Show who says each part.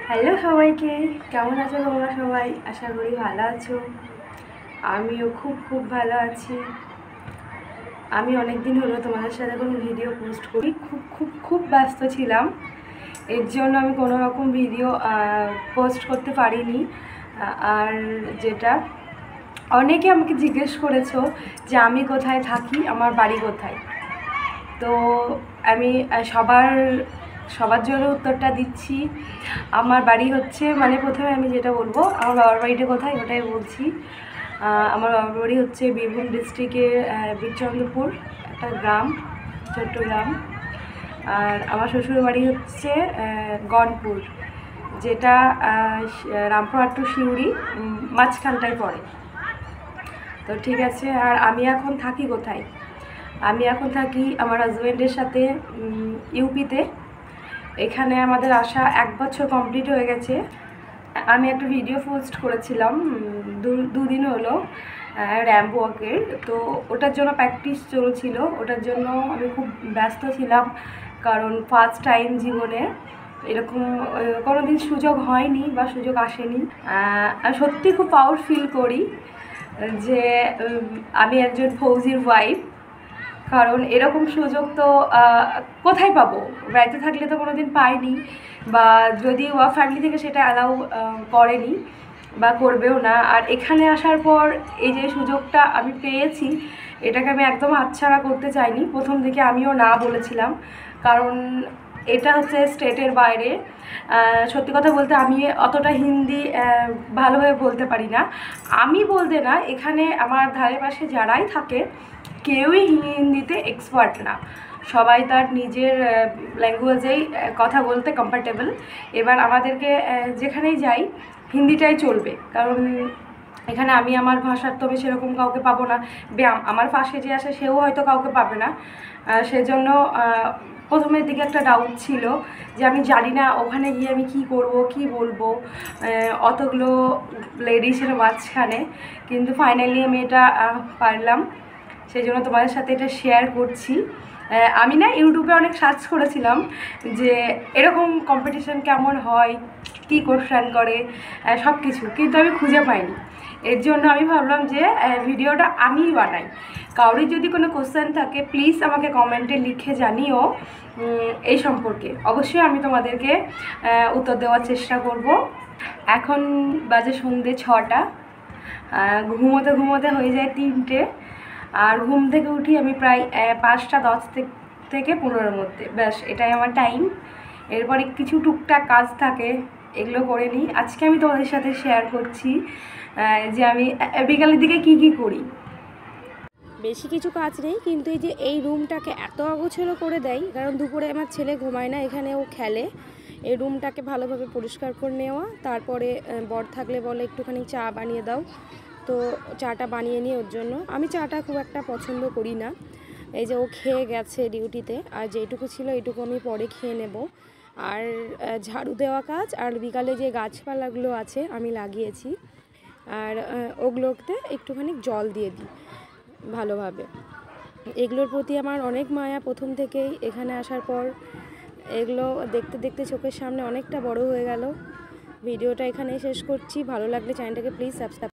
Speaker 1: Hello সবাইকে, কেমন আছো তোমরা সবাই? আশা করি ভালো আছো। আমিও খুব খুব ভালো আছি। আমি অনেক দিন হলো তোমাদের সাথে কোনো ভিডিও পোস্ট করি, খুব খুব খুব ব্যস্ত ছিলাম। এর জন্য আমি কোনো রকম ভিডিও পোস্ট করতে পারিনি। আর যেটা অনেকে আমাকে জিজ্ঞেস করেছো যে আমি কোথায় থাকি, আমার বাড়ি কোথায়। তো আমি সবার জন্য উত্তরটা দিচ্ছি। আমার বাড়ি হচ্ছে, মানে প্রথমে আমি যেটা বলবো আমার বাবার বাড়িটা কোথায় ওটাই বলছি। আমার বাবার বাড়ি হচ্ছে বীরভূম ডিস্ট্রিক্টের বীরচন্দ্রপুর, একটা গ্রাম, ছোট্ট গ্রাম। আর আমার শ্বশুর বাড়ি হচ্ছে গনপুর, যেটা রামপুরহাট টু সিউড়ি মাঝখানটায় পড়ে। তো ঠিক আছে। আর আমি এখন থাকি কোথায়? আমি এখন থাকি আমার হাজব্যান্ডের সাথে ইউপিতে। এখানে আমাদের আসা 1 বছর কমপ্লিট হয়ে গেছে। আমি একটা ভিডিও পোস্ট করেছিলাম দুদিন হলো র্যাম্প ওয়াকের। তো ওটার জন্য প্র্যাকটিস চলছিল, ওটার জন্য আমি খুব ব্যস্ত ছিলাম, কারণ ফার্স্ট টাইম জীবনে এরকম কোনো দিন সুযোগ হয়নি বা সুযোগ আসেনি। আমি সত্যি খুব প্রাউড ফিল করি যে আমি একজন ফৌজির ওয়াইফ, কারণ এরকম সুযোগ তো কোথায় পাবো? বাড়িতে থাকলে তো কোনো দিন পাইনি, বা যদি ফ্যামিলি থেকে সেটা অ্যালাউ করেনি বা করবেও না। আর এখানে আসার পর এই যে সুযোগটা আমি পেয়েছি, এটাকে আমি একদম হাতছাড়া করতে চাইনি। প্রথম দিকে আমিও না বলেছিলাম, কারণ এটা হচ্ছে স্টেটের বাইরে। সত্যি কথা বলতে আমি অতটা হিন্দি ভালোভাবে বলতে পারি না। আমি বলতে না, এখানে আমার ধারে পাশে যারাই থাকে কেউই হিন্দিতে এক্সপার্ট না, সবাই তার নিজের ল্যাঙ্গুয়েজেই কথা বলতে কমফর্টেবল। এবার আমাদেরকে যেখানেই যাই হিন্দিটাই চলবে, কারণ এখানে আমি আমার ভাষার তবে সেরকম কাউকে পাবো না, আমার পাশে যে আসে সেও হয়তো কাউকে পাবে না। সেজন্য প্রথমের দিকে একটা ডাউট ছিল যে আমি জানি না ওখানে গিয়ে আমি কি করব, কি বলবো অতগুলো লেডিসের মাঝখানে। কিন্তু ফাইনালি আমি এটা পারলাম, সেই জন্য তোমাদের সাথে এটা শেয়ার করছি। আমি না ইউটিউবে অনেক সার্চ করেছিলাম যে এরকম কম্পিটিশান কেমন হয়, কী কোশ্চেন করে, সব কিছু, কিন্তু আমি খুঁজে পাইনি। এর জন্য আমি ভাবলাম যে ভিডিওটা আমিই বানাই। কারোর যদি কোনো কোশ্চেন থাকে প্লিজ আমাকে কমেন্টে লিখে জানিও এই সম্পর্কে, অবশ্যই আমি তোমাদেরকে উত্তর দেওয়ার চেষ্টা করব। এখন বাজে সন্ধ্যে 6টা, ঘুমোতে ঘুমোতে হয়ে যায় 3টে। আর ঘুম থেকে উঠি আমি প্রায় 5টা 10 থেকে 15-এর মধ্যে, ব্যাস এটাই আমার টাইম। এরপরে কিছু টুকটাক কাজ থাকে, এগুলো করে নিই। আজকে আমি তোমাদের সাথে শেয়ার করছি যে আমি বিকালের দিকে কি কি করি। বেশি কিছু কাজ নেই, কিন্তু এই রুমটাকে এত অগোছালো করে দেয়, কারণ দুপুরে আমার ছেলে ঘুমায় না, এখানে ও খেলে। এই রুমটাকে ভালোভাবে পরিষ্কার করে নেওয়া, তারপরে বর থাকলে বলে একটুখানি চা বানিয়ে দাও, তো চাটা বানিয়ে নিই ওর জন্য। আমি চাটা খুব একটা পছন্দ করি না। এই যে ও খেয়ে গেছে ডিউটিতে, আর যেটুকু ছিল এইটুকু আমি পরে খেয়ে নেব। আর ঝাড়ু দেওয়া কাজ, আর বিকালে যে গাছপালাগুলো আছে আমি লাগিয়েছি, আর ওগুলোতে একটুখানি জল দিয়ে দিই ভালোভাবে। এগুলোর প্রতি আমার অনেক মায়া প্রথম থেকেই। এখানে আসার পর এগুলো দেখতে দেখতে চোখের সামনে অনেকটা বড় হয়ে গেল। ভিডিওটা এখানেই শেষ করছি। ভালো লাগলে চ্যানেলটাকে প্লিজ সাবস্ক্রাইব